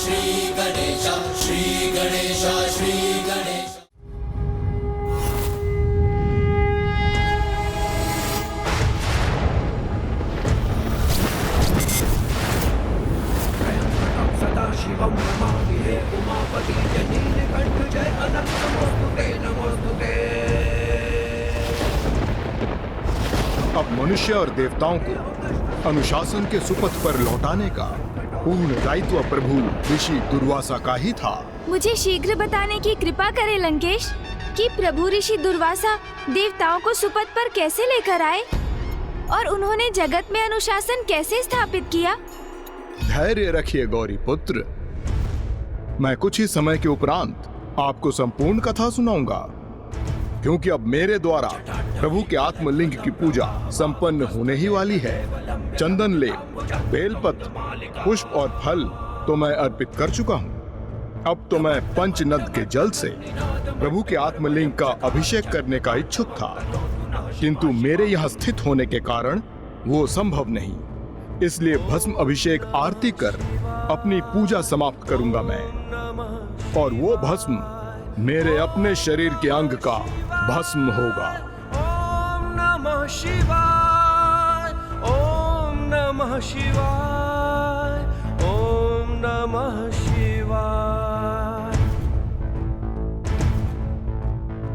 श्री गणेश, श्री गणेश, श्री गणेश। सदाशिवं नमामि हे उमापति जय नीलकंठ जय अनंत नमोस्तुते नमोस्तुते। अब मनुष्य और देवताओं को अनुशासन के सुपथ पर लौटाने का पूर्ण दायित्व प्रभु ऋषि दुर्वासा का ही था। मुझे शीघ्र बताने की कृपा करे लंकेश कि प्रभु ऋषि दुर्वासा देवताओं को सुपथ पर कैसे लेकर आए और उन्होंने जगत में अनुशासन कैसे स्थापित किया। धैर्य रखिए गौरी पुत्र, मैं कुछ ही समय के उपरांत आपको संपूर्ण कथा सुनाऊंगा, क्योंकि अब मेरे द्वारा प्रभु के आत्मलिंग की पूजा संपन्न होने ही वाली है। चंदन लेप, बेलपत्र, पुष्प और फल तो मैं अर्पित कर चुका हूँ। अब तो मैं पंचनद के जल से प्रभु के आत्मलिंग का अभिषेक करने का इच्छुक था, किंतु मेरे यहाँ स्थित होने के कारण वो संभव नहीं। इसलिए भस्म अभिषेक आरती कर अपनी पूजा समाप्त करूंगा मैं, और वो भस्म मेरे अपने शरीर के अंग का भस्म होगा। ओम नमः शिवाय, ओम नमः शिवाय, ओम नमः शिवाय।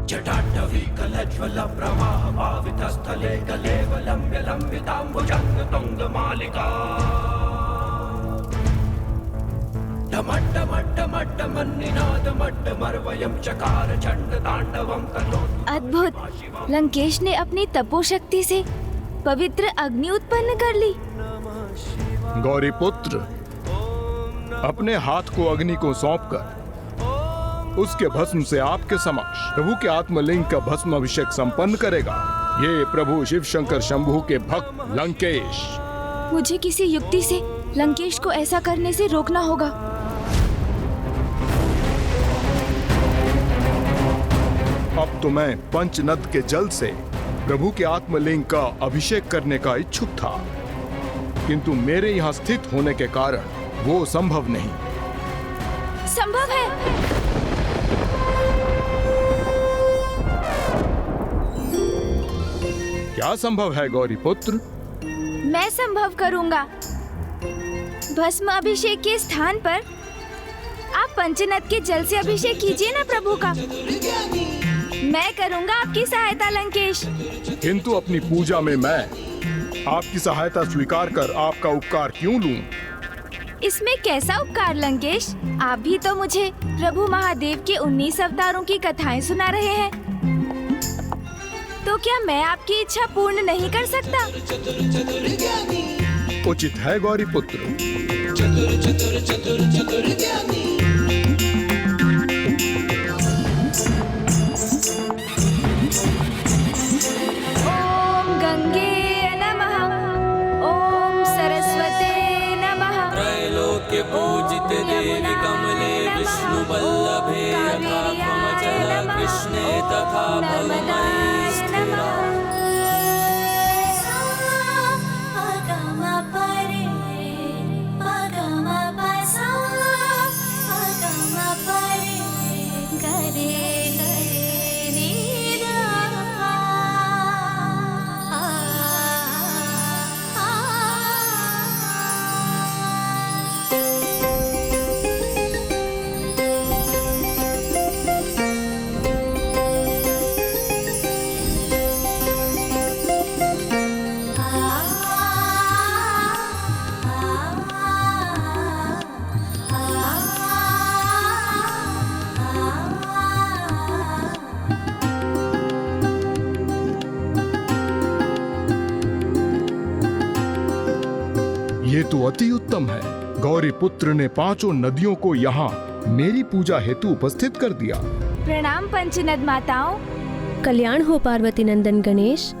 जटाटवी कलज्वल प्रवाह भावित स्थले कलेवलम्ब्य लम्बिताम्बुजंग तुंग मालिका। चकार चंड तांडवम करोतु। अद्भुत! लंकेश ने अपनी तपोशक्ति से पवित्र अग्नि उत्पन्न कर ली। गौरी पुत्र, अपने हाथ को अग्नि को सौंपकर उसके भस्म से आपके समक्ष प्रभु के आत्मलिंग का भस्म अभिषेक संपन्न करेगा ये प्रभु शिव शंकर शंभु के भक्त लंकेश। मुझे किसी युक्ति से लंकेश को ऐसा करने से रोकना होगा। अब तो मैं पंचनद के जल से प्रभु के आत्मलिंग का अभिषेक करने का इच्छुक था, किंतु मेरे यहाँ स्थित होने के कारण वो संभव नहीं। संभव है। क्या संभव है गौरी पुत्र? मैं संभव करूंगा। भस्म अभिषेक के स्थान पर आप पंचनद के जल से अभिषेक कीजिए ना प्रभु का। मैं करूंगा आपकी सहायता लंकेश। किंतु अपनी पूजा में मैं आपकी सहायता स्वीकार कर आपका उपकार क्यों लूं? इसमें कैसा उपकार लंकेश? आप भी तो मुझे प्रभु महादेव के 19 अवतारों की कथाएं सुना रहे हैं, तो क्या मैं आपकी इच्छा पूर्ण नहीं कर सकता? उचित है गौरी पुत्र। ओम गंगे नमः, ओम सरस्वते नमः। त्रैलोक्य पूजित देवी कमले विष्णु वल्लभे यथा त्वमचल कृष्णे तथा फलमये स्थिरा। ये तो अति उत्तम है। गौरी पुत्र ने 5 नदियों को यहाँ मेरी पूजा हेतु उपस्थित कर दिया। प्रणाम पंचनद माताओं। कल्याण हो पार्वती नंदन गणेश।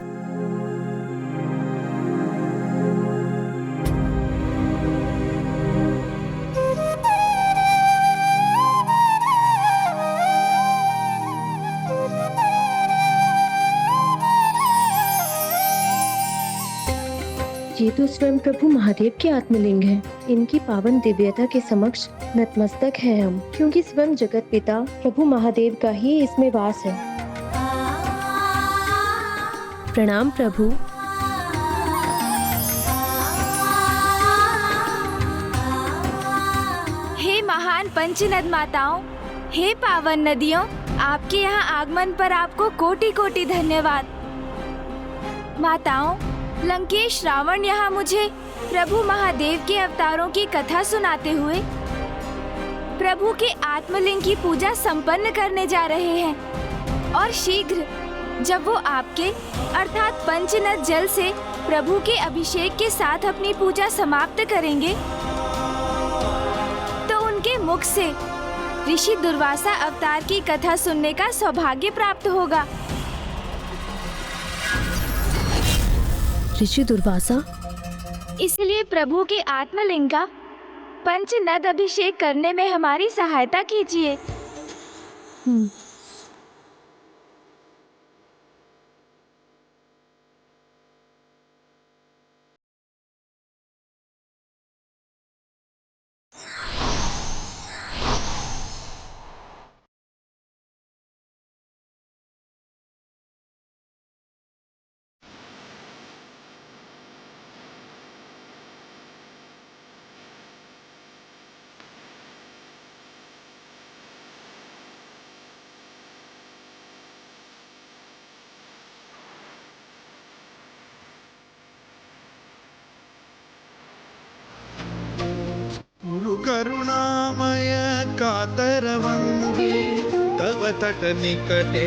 ये तो स्वयं प्रभु महादेव के आत्मलिंग है। इनकी पावन दिव्यता के समक्ष नतमस्तक है हम, क्योंकि स्वयं जगत पिता प्रभु महादेव का ही इसमें वास है। प्रणाम प्रभु। हे महान पंचनद माताओं, हे पावन नदियों, आपके यहाँ आगमन पर आपको कोटि कोटि धन्यवाद। माताओं, लंकेश रावण यहाँ मुझे प्रभु महादेव के अवतारों की कथा सुनाते हुए प्रभु के आत्मलिंग की पूजा संपन्न करने जा रहे हैं, और शीघ्र जब वो आपके अर्थात पंचनद जल से प्रभु के अभिषेक के साथ अपनी पूजा समाप्त करेंगे तो उनके मुख से ऋषि दुर्वासा अवतार की कथा सुनने का सौभाग्य प्राप्त होगा। ऋषि दुर्वासा? इसलिए प्रभु के आत्मलिंग का पंचनद अभिषेक करने में हमारी सहायता कीजिए। करुणामय कातरवन्दी तव तट निकटे।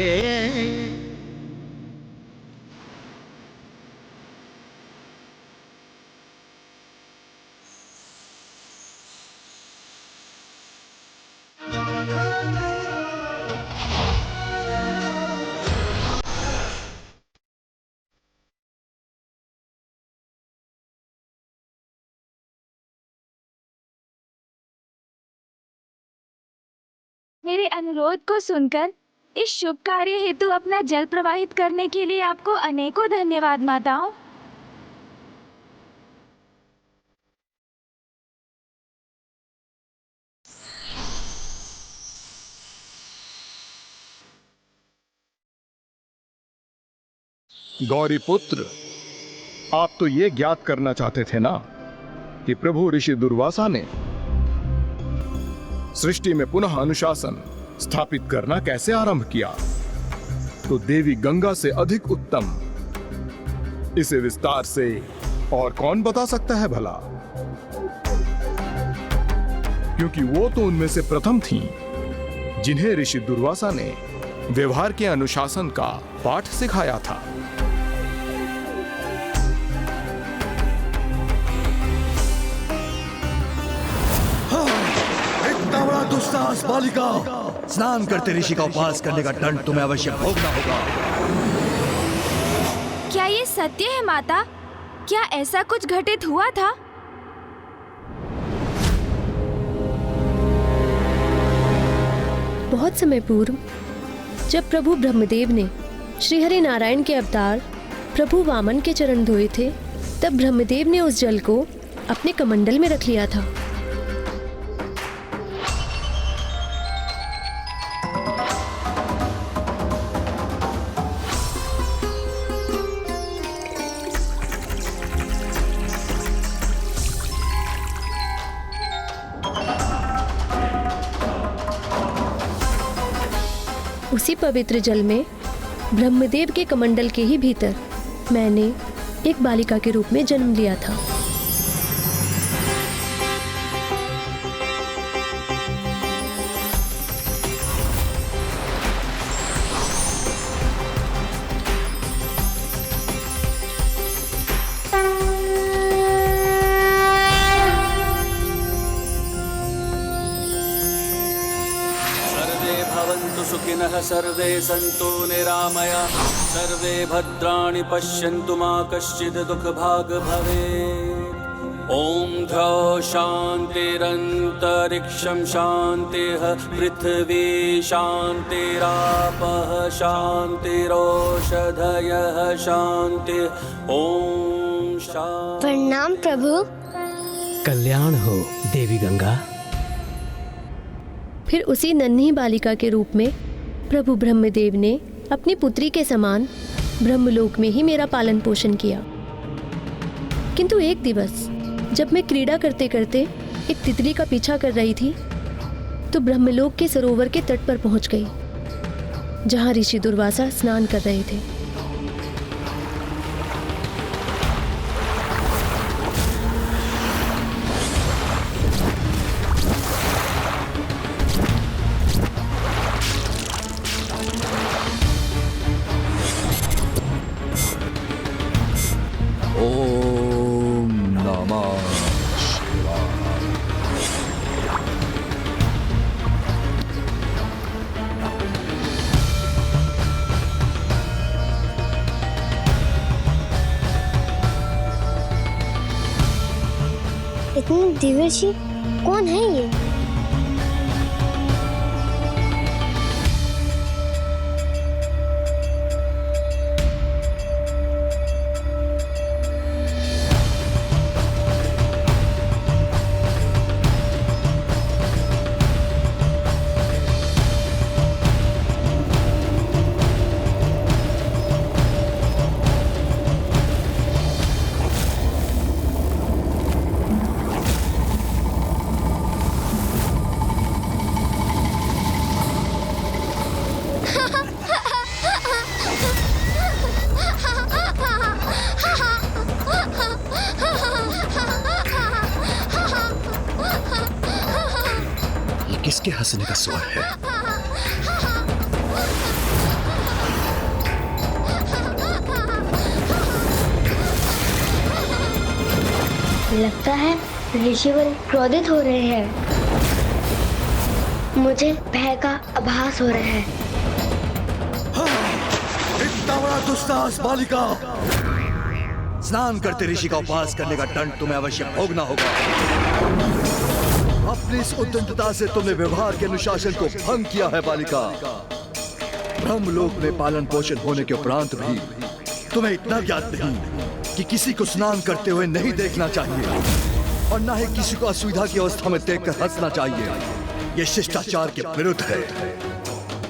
मेरे अनुरोध को सुनकर इस शुभ कार्य हेतु अपना जल प्रवाहित करने के लिए आपको अनेकों धन्यवाद माताओं। गौरी पुत्र, आप तो ये ज्ञात करना चाहते थे ना कि प्रभु ऋषि दुर्वासा ने सृष्टि में पुनः अनुशासन स्थापित करना कैसे आरंभ किया। तो देवी गंगा से अधिक उत्तम इसे विस्तार से और कौन बता सकता है भला, क्योंकि वो तो उनमें से प्रथम थीं जिन्हें ऋषि दुर्वासा ने व्यवहार के अनुशासन का पाठ सिखाया था। दुस्साहस बालिका, स्नान करते ऋषि का उपवास करने का दंड तुम्हें अवश्य भोगना होगा। क्या ये सत्य है माता? क्या ऐसा कुछ घटित हुआ था? बहुत समय पूर्व जब प्रभु ब्रह्मदेव ने श्री हरि नारायण के अवतार प्रभु वामन के चरण धोए थे, तब ब्रह्मदेव ने उस जल को अपने कमंडल में रख लिया था। उसी पवित्र जल में ब्रह्मदेव के कमंडल के ही भीतर मैंने एक बालिका के रूप में जन्म लिया था। सुखिनः सर्वे सन्तु निरामया, सर्वे भद्राणि पश्यन्तु मा कश्चित् दुःखभाग् भवेत्। ॐ द्यौः शान्तिरन्तरिक्षं शान्तिः, पृथिवी शान्तिरापः शान्तिरोषधयः शान्तिः। ॐ प्रणाम प्रभु। कल्याण हो देवी गंगा। फिर उसी नन्ही बालिका के रूप में प्रभु ब्रह्मदेव ने अपनी पुत्री के समान ब्रह्मलोक में ही मेरा पालन पोषण किया। किंतु एक दिवस जब मैं क्रीड़ा करते करते एक तितली का पीछा कर रही थी तो ब्रह्मलोक के सरोवर के तट पर पहुंच गई, जहां ऋषि दुर्वासा स्नान कर रहे थे। ओम नमः शिवाय। इतने दिव्य ऋषि कौन है ये? किसके हंसने का स्वर है? लगता है ऋषिवर क्रोधित हो रहे हैं। मुझे भय का आभास हो रहा है। इतना बड़ा दुस्साहस बालिका! स्नान करते ऋषि का उपवास करने का दंड तुम्हें अवश्य भोगना होगा। अपनी इस उद्दंडता से तुमने व्यवहार के अनुशासन को भंग किया है बालिका। ब्रह्मलोक में पालन पोषण होने के उपरांत भी तुम्हें इतना ज्ञात नहीं कि किसी को स्नान करते हुए नहीं देखना चाहिए और न ही किसी को असुविधा की अवस्था में देखकर हंसना चाहिए। यह शिष्टाचार के विरुद्ध है,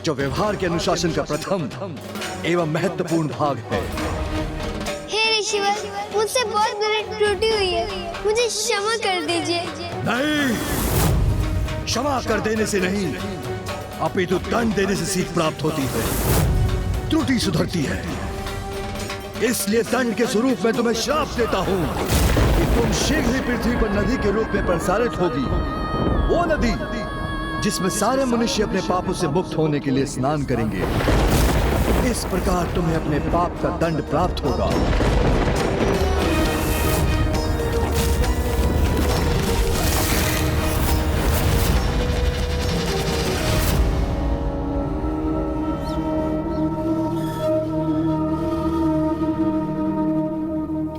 जो व्यवहार के अनुशासन का प्रथम एवं महत्वपूर्ण भाग है। हे ऋषिवर, मुझसे बहुत बड़ी त्रुटि हुई है, मुझे क्षमा कर दीजिए। नहीं, क्षमा कर देने से नहीं, अपितु दंड देने से सीख प्राप्त होती है। त्रुटि सुधरती है, इसलिए दंड के स्वरूप में तुम्हें श्राप देता हूँ कि तुम शीघ्र ही पृथ्वी पर नदी के रूप में प्रसारित होगी। वो नदी जिसमें सारे मनुष्य अपने पापों से मुक्त होने के लिए स्नान करेंगे। इस प्रकार तुम्हें अपने पाप का दंड प्राप्त होगा।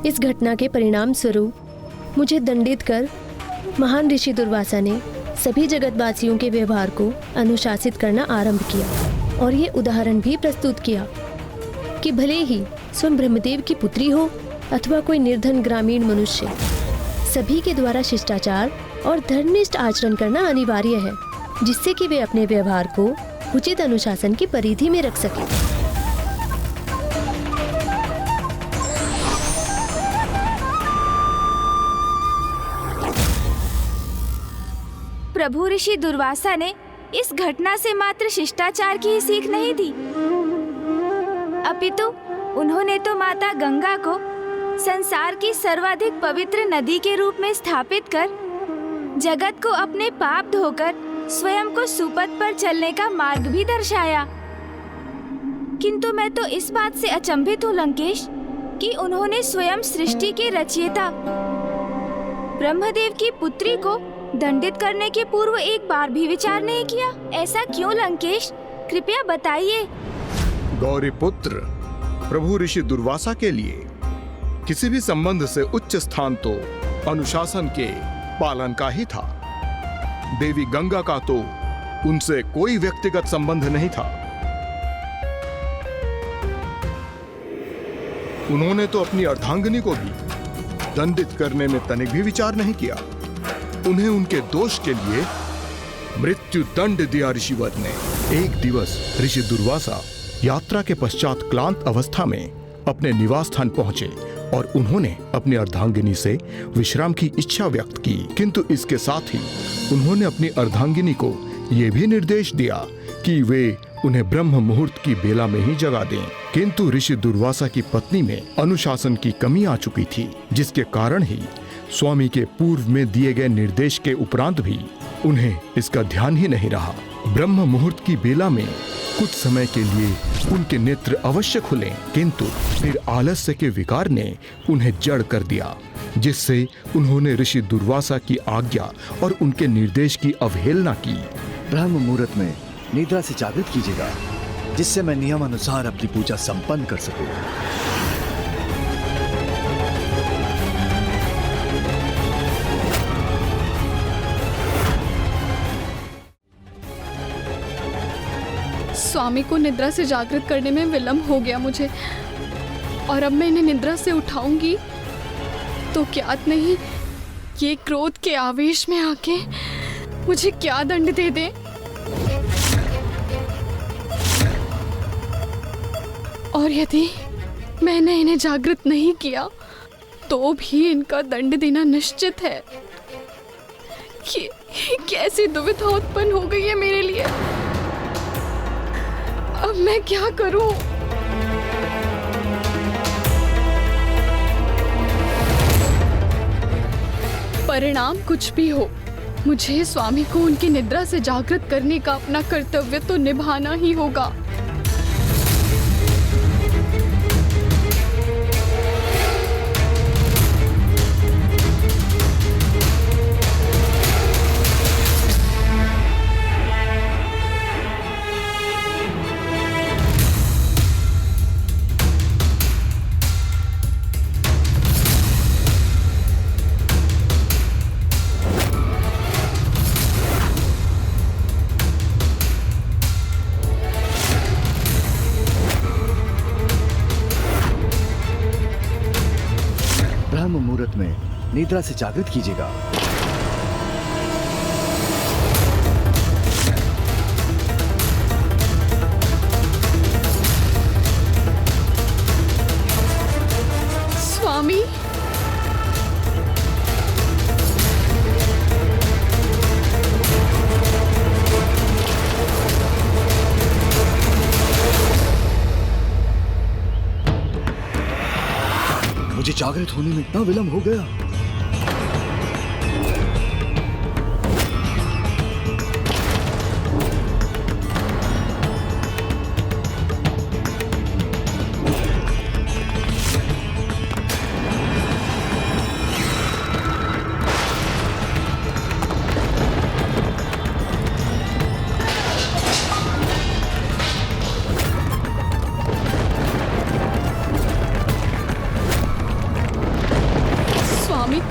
इस घटना के परिणाम स्वरूप मुझे दंडित कर महान ऋषि दुर्वासा ने सभी जगतवासियों के व्यवहार को अनुशासित करना आरंभ किया और ये उदाहरण भी प्रस्तुत किया कि भले ही स्वयं ब्रह्मदेव की पुत्री हो अथवा कोई निर्धन ग्रामीण मनुष्य, सभी के द्वारा शिष्टाचार और धर्मनिष्ठ आचरण करना अनिवार्य है, जिससे कि वे अपने व्यवहार को उचित अनुशासन की परिधि में रख सकें। प्रभु ऋषि दुर्वासा ने इस घटना से मात्र शिष्टाचार की ही सीख नहीं दी, अपितु उन्होंने तो माता गंगा को संसार की सर्वाधिक पवित्र नदी के रूप में स्थापित कर जगत को अपने पाप धोकर स्वयं को सुपथ पर चलने का मार्ग भी दर्शाया। किंतु मैं तो इस बात से अचंभित हूँ लंकेश कि उन्होंने स्वयं सृष्टि के रचयिता ब्रह्मदेव की पुत्री को दंडित करने के पूर्व एक बार भी विचार नहीं किया। ऐसा क्यों लंकेश, कृपया बताइए। गौरी पुत्र, प्रभु ऋषि दुर्वासा के लिए किसी भी संबंध से उच्च स्थान तो अनुशासन के पालन का ही था। देवी गंगा का तो उनसे कोई व्यक्तिगत संबंध नहीं था। उन्होंने तो अपनी अर्धांगिनी को भी दंडित करने में तनिक भी विचार नहीं किया। उन्हें उनके दोष के लिए मृत्यु दंड दिया ऋषिवर ने। एक दिवस ऋषि दुर्वासा यात्रा के पश्चात क्लांत अवस्था में अपने निवास स्थान पहुंचे और उन्होंने अपनी अर्धांगिनी से विश्राम की इच्छा व्यक्त की, किंतु इसके साथ ही उन्होंने अपनी अर्धांगिनी को यह भी निर्देश दिया कि वे उन्हें ब्रह्म मुहूर्त की बेला में ही जगा दें। किंतु ऋषि दुर्वासा की पत्नी में अनुशासन की कमी आ चुकी थी, जिसके कारण ही स्वामी के पूर्व में दिए गए निर्देश के उपरांत भी उन्हें इसका ध्यान ही नहीं रहा। ब्रह्म मुहूर्त की बेला में कुछ समय के लिए उनके नेत्र अवश्य खुले, किंतु फिर आलस्य के विकार ने उन्हें जड़ कर दिया, जिससे उन्होंने ऋषि दुर्वासा की आज्ञा और उनके निर्देश की अवहेलना की। ब्रह्म मुहूर्त में निद्रा से जागृत कीजिएगा, जिससे मैं नियम अनुसार अपनी पूजा संपन्न कर सकूं। स्वामी को निद्रा से जागृत करने में विलंब हो गया मुझे, और अब मैं इन्हें निद्रा से उठाऊंगी तो ज्ञात नहीं ये क्रोध के आवेश में आके मुझे क्या दंड दे दें। और यदि मैंने इन्हें जागृत नहीं किया तो भी इनका दंड देना निश्चित है। ये कैसी दुविधा उत्पन्न हो गई है मेरे लिए। अब मैं क्या करूं? परिणाम कुछ भी हो, मुझे स्वामी को उनकी निद्रा से जागृत करने का अपना कर्तव्य तो निभाना ही होगा। ब्रह्म मुहूर्त में निद्रा से जागृत कीजिएगा। स्वामी, मुझे जागृत होने में इतना विलंब हो गया।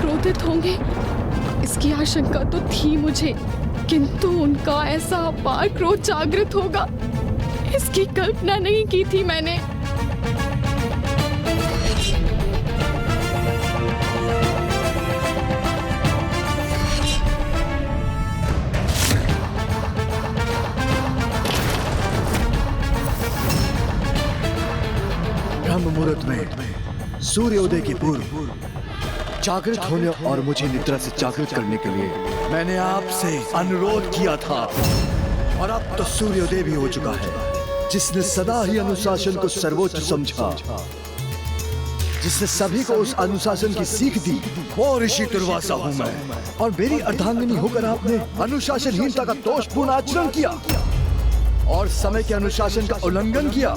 क्रोधित होंगे इसकी आशंका तो थी मुझे, किंतु उनका ऐसा अपार क्रोध जागृत होगा इसकी कल्पना नहीं की थी मैंने। ब्रह्म मुहूर्त में सूर्योदय के पूर्व जागृत होने और मुझे निद्रा से जागृत करने के लिए मैंने आपसे अनुरोध किया था, और अब तो सूर्योदय भी हो चुका है। जिसने सदा ही अनुशासन को सर्वोच्च समझा, जिसने सभी को उस अनुशासन की सीख दी, वो ऋषि दुर्वासा हूं मैं। और मेरी अर्धांगिनी होकर आपने अनुशासनहीनता का दोषपूर्ण आचरण किया और समय के अनुशासन का उल्लंघन किया।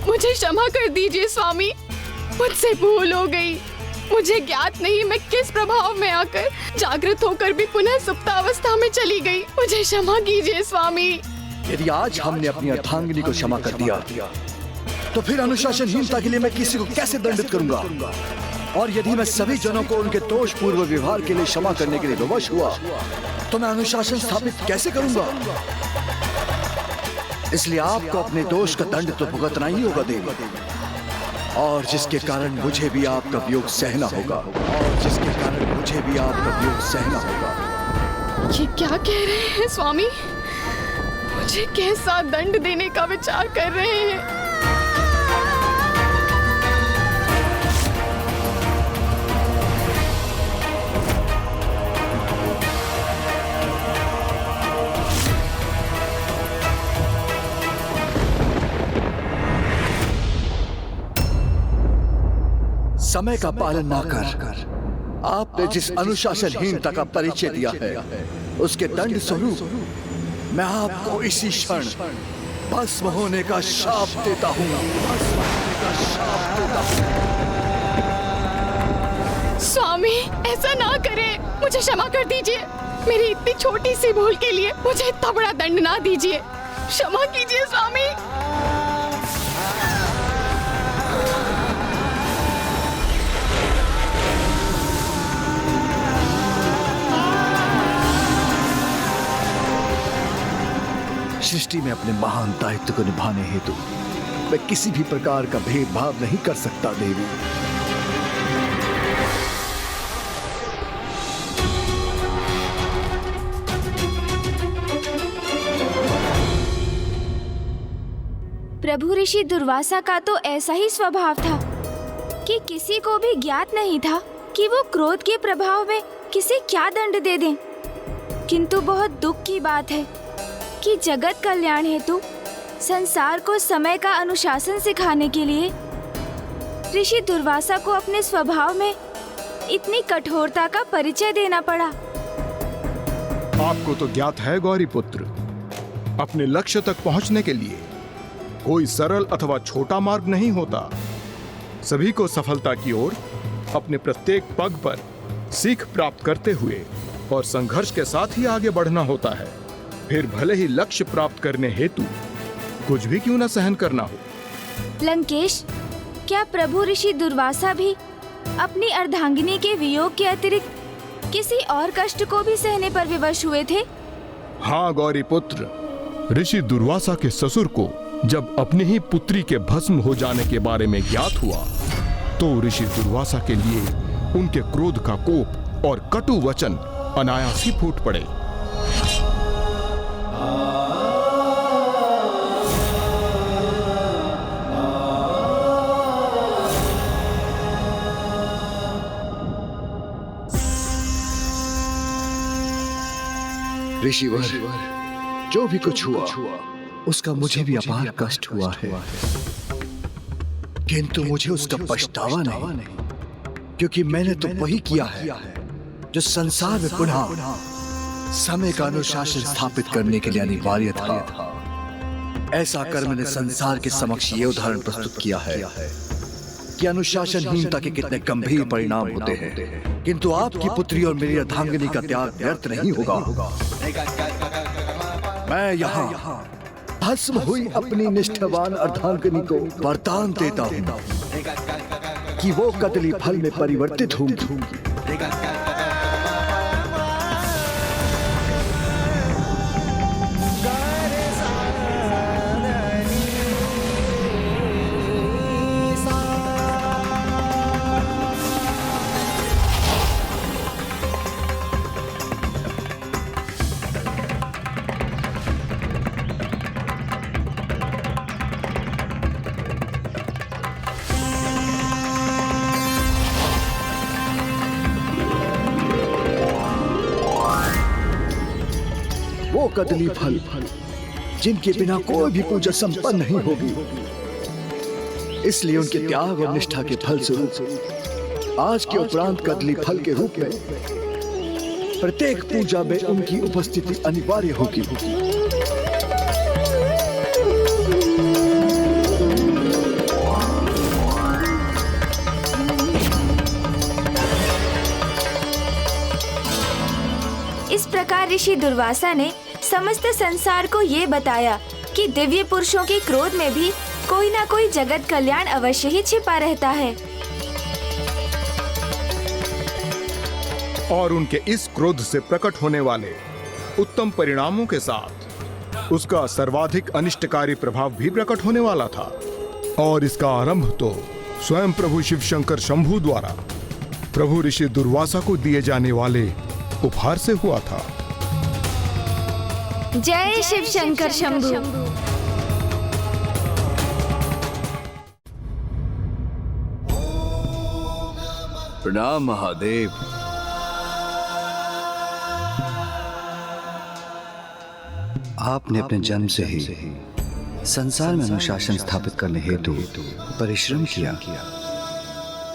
मुझे क्षमा कर दीजिए स्वामी, मुझसे भूल हो गई। मुझे ज्ञात नहीं मैं किस प्रभाव में आकर जागृत होकर भी पुनः सुप्तावस्था में चली गई। मुझे क्षमा कीजिए स्वामी। यदि आज हमने अपनी अर्धांगिनी को क्षमा कर दिया तो फिर अनुशासनहीनता के लिए मैं किसी को कैसे दंडित करूंगा? और यदि मैं सभी जनों को उनके दोषपूर्ण व्यवहार के लिए क्षमा करने के लिए विवश हुआ तो मैं अनुशासन स्थापित कैसे करूंगा? इसलिए आपको अपने दोष का दंड तो भुगतना ही होगा देवी। और जिसके कारण मुझे भी आपका वियोग सहना होगा, और जिसके कारण मुझे भी आपका वियोग सहना होगा। ये क्या कह रहे हैं स्वामी? मुझे कैसा दंड देने का विचार कर रहे हैं? समय का पालन ना कर आपने जिस अनुशासनहीनता का परिचय दिया है, उसके दंड स्वरूप मैं आपको इसी क्षण भस्म होने का शाप देता हूँ। स्वामी, ऐसा ना करें, मुझे क्षमा कर दीजिए। मेरी इतनी छोटी सी भूल के लिए मुझे इतना बड़ा दंड ना दीजिए। क्षमा कीजिए स्वामी। सृष्टि में अपने महान दायित्व को निभाने हेतु मैं किसी भी प्रकार का भेदभाव नहीं कर सकता देवी। प्रभु ऋषि दुर्वासा का तो ऐसा ही स्वभाव था कि किसी को भी ज्ञात नहीं था कि वो क्रोध के प्रभाव में किसे क्या दंड दे दें। किंतु बहुत दुख की बात है कि जगत कल्याण हेतु संसार को समय का अनुशासन सिखाने के लिए ऋषि दुर्वासा को अपने स्वभाव में इतनी कठोरता का परिचय देना पड़ा। आपको तो ज्ञात है गौरी पुत्र, अपने लक्ष्य तक पहुंचने के लिए कोई सरल अथवा छोटा मार्ग नहीं होता। सभी को सफलता की ओर अपने प्रत्येक पग पर सीख प्राप्त करते हुए और संघर्ष के साथ ही आगे बढ़ना होता है। फिर भले ही लक्ष्य प्राप्त करने हेतु कुछ भी क्यों न सहन करना हो। लंकेश, क्या प्रभु ऋषि दुर्वासा भी अपनी अर्धांगिनी के वियोग के अतिरिक्त किसी और कष्ट को भी सहने पर विवश हुए थे? हाँ गौरी पुत्र, ऋषि दुर्वासा के ससुर को जब अपनी ही पुत्री के भस्म हो जाने के बारे में ज्ञात हुआ तो ऋषि दुर्वासा के लिए उनके क्रोध का कोप और कटु वचन अनायास ही फूट पड़े। ऋषिवर, जो भी कुछ हुआ उसका मुझे भी अपार कष्ट हुआ है, किंतु मुझे उसका पछतावा नहीं, क्योंकि मैंने तो वही किया है जो संसार में पुनः समय का अनुशासन स्थापित करने के लिए अनिवार्य था। ऐसा कर मैंने संसार के समक्ष ये उदाहरण प्रस्तुत किया है कि अनुशासनहीनता के कितने गंभीर परिणाम होते हैं, किंतु आपकी पुत्री और मेरी अर्धांगिनी का त्याग व्यर्थ नहीं होगा। मैं यहाँ भस्म हुई अपनी निष्ठावान अर्धांगिनी को वरदान देता हूँ कि वो कदली फल में परिवर्तित होंगी। वो कदली फल जिनके बिना कोई भी पूजा संपन्न नहीं होगी, इसलिए उनके त्याग और निष्ठा के फल स्वरूप आज के उपरांत कदली फल के रूप में प्रत्येक पूजा में उनकी उपस्थिति अनिवार्य होगी। इस प्रकार ऋषि दुर्वासा ने समस्त संसार को ये बताया कि दिव्य पुरुषों के क्रोध में भी कोई ना कोई जगत कल्याण अवश्य ही छिपा रहता है, और उनके इस क्रोध से प्रकट होने वाले उत्तम परिणामों के साथ उसका सर्वाधिक अनिष्टकारी प्रभाव भी प्रकट होने वाला था। और इसका आरंभ तो स्वयं प्रभु शिव शंकर शंभु द्वारा प्रभु ऋषि दुर्वासा को दिए जाने वाले उपहार से हुआ था। जय शिव शंकर शंभु। प्रणाम महादेव। आपने अपने जन्म से ही संसार में अनुशासन स्थापित करने हेतु परिश्रम किया।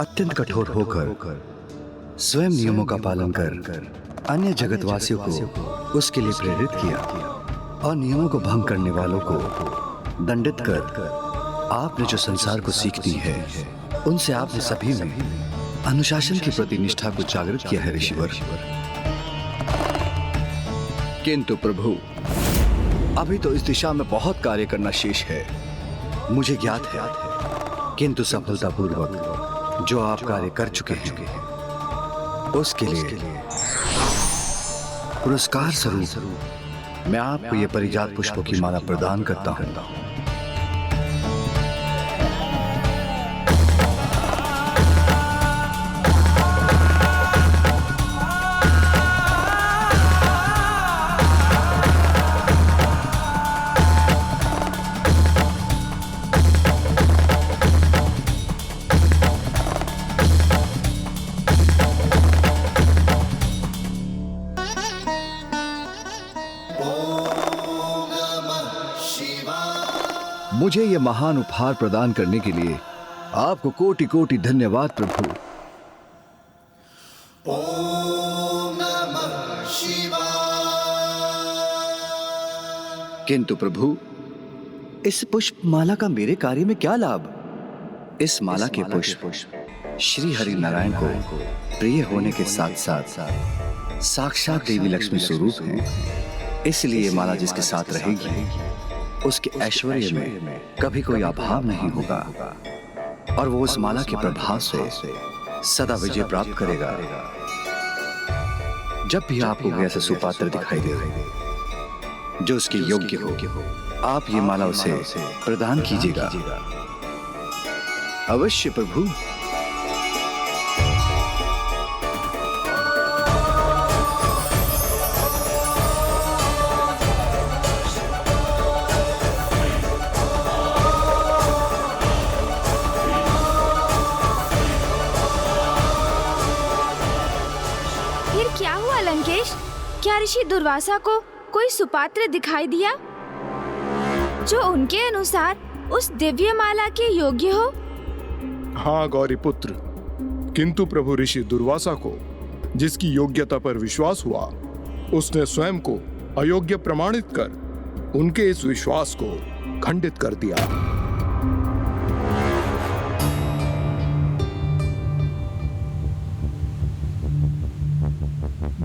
अत्यंत कठोर होकर स्वयं नियमों का पालन कर अन्य जगतवासियों को उसके लिए प्रेरित किया और नियमों को भंग करने वालों को दंडित कर आपने जो संसार को सीख दी है, उनसे आपने सभी में अनुशासन के प्रति निष्ठा को जागृत किया है ऋषिवर। किंतु प्रभु, अभी तो इस दिशा में बहुत कार्य करना शेष है, मुझे ज्ञात है। किंतु सफलतापूर्वक जो आप कार्य कर चुके हैं, उसके लिए पुरस्कार स्वरूप मैं आपको ये परिजात पुष्पों की माला प्रदान करता हूं। मुझे यह महान उपहार प्रदान करने के लिए आपको कोटि कोटि धन्यवाद प्रभु। ओम नमः शिवाय। किंतु प्रभु, इस पुष्प माला का मेरे कार्य में क्या लाभ? इस माला के पुष्प श्री हरि नारायण को प्रिय होने के साथ साथ साक्षात देवी लक्ष्मी स्वरूप हैं। इसलिए ये माला जिसके साथ रहेगी, उसके ऐश्वर्य में कभी कोई अभाव नहीं होगा और वो उस माला के प्रभाव से सदा विजय प्राप्त करेगा। जब भी आपको कोई ऐसा सुपात्र दिखाई दे जो उसके योग्य हो, आप ये माला उसे प्रदान कीजिएगा। अवश्य प्रभु। क्या ऋषि दुर्वासा को कोई सुपात्र दिखाई दिया जो उनके अनुसार उस दिव्य माला के योग्य हो? हाँ गौरी पुत्र, किंतु प्रभु ऋषि दुर्वासा को जिसकी योग्यता पर विश्वास हुआ, उसने स्वयं को अयोग्य प्रमाणित कर उनके इस विश्वास को खंडित कर दिया।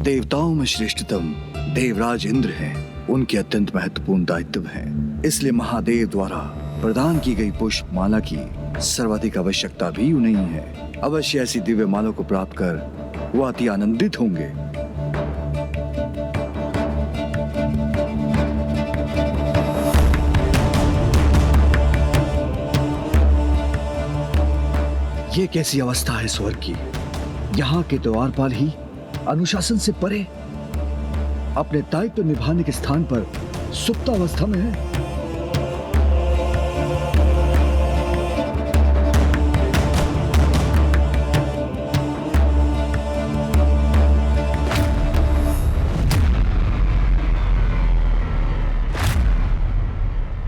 देवताओं में श्रेष्ठतम देवराज इंद्र हैं, उनके अत्यंत महत्वपूर्ण दायित्व हैं। इसलिए महादेव द्वारा प्रदान की गई पुष्प माला की सर्वाधिक आवश्यकता भी उन्हें है। अवश्य ऐसी दिव्य माला को प्राप्त कर वो अति आनंदित होंगे। ये कैसी अवस्था है स्वर्ग की? यहाँ के द्वारपाल ही अनुशासन से परे अपने दायित्व निभाने के स्थान पर सुप्तावस्था में है।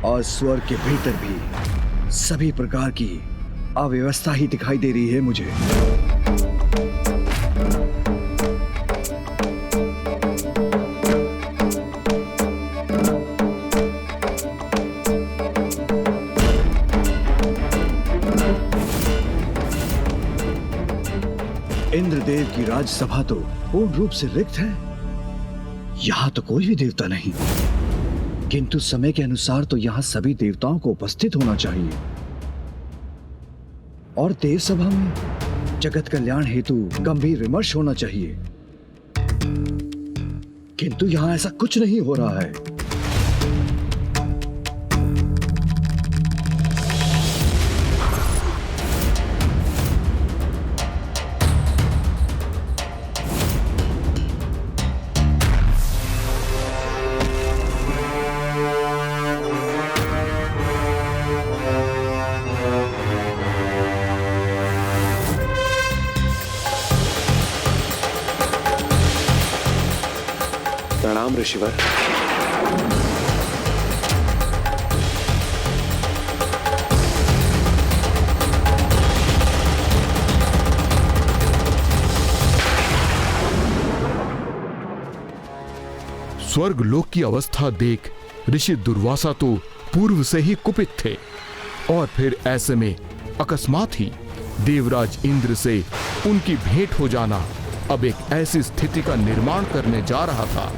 और स्वर्ग के भीतर भी सभी प्रकार की अव्यवस्था ही दिखाई दे रही है मुझे। इंद्रदेव की राजसभा तो पूर्ण रूप से रिक्त है। यहां तो कोई भी देवता नहीं, किंतु समय के अनुसार तो यहां सभी देवताओं को उपस्थित होना चाहिए और देव सभा में जगत कल्याण हेतु गंभीर विमर्श होना चाहिए, किंतु यहां ऐसा कुछ नहीं हो रहा है। ऋषिवर। स्वर्ग लोक की अवस्था देख ऋषि दुर्वासा तो पूर्व से ही कुपित थे और फिर ऐसे में अकस्मात ही देवराज इंद्र से उनकी भेंट हो जाना अब एक ऐसी स्थिति का निर्माण करने जा रहा था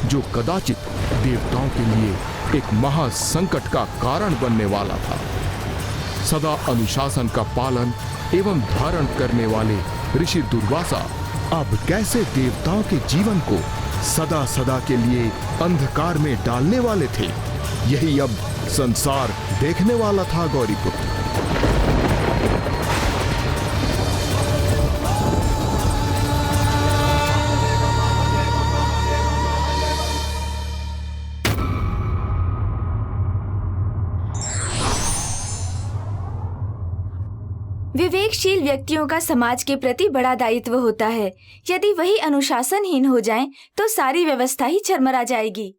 जो कदाचित देवताओं के लिए एक महासंकट का कारण बनने वाला था। सदा अनुशासन का पालन एवं धारण करने वाले ऋषि दुर्वासा अब कैसे देवताओं के जीवन को सदा सदा के लिए अंधकार में डालने वाले थे, यही अब संसार देखने वाला था गौरीपुत्र। विवेकशील व्यक्तियों का समाज के प्रति बड़ा दायित्व होता है। यदि वही अनुशासनहीन हो जाएं, तो सारी व्यवस्था ही चरमरा जाएगी।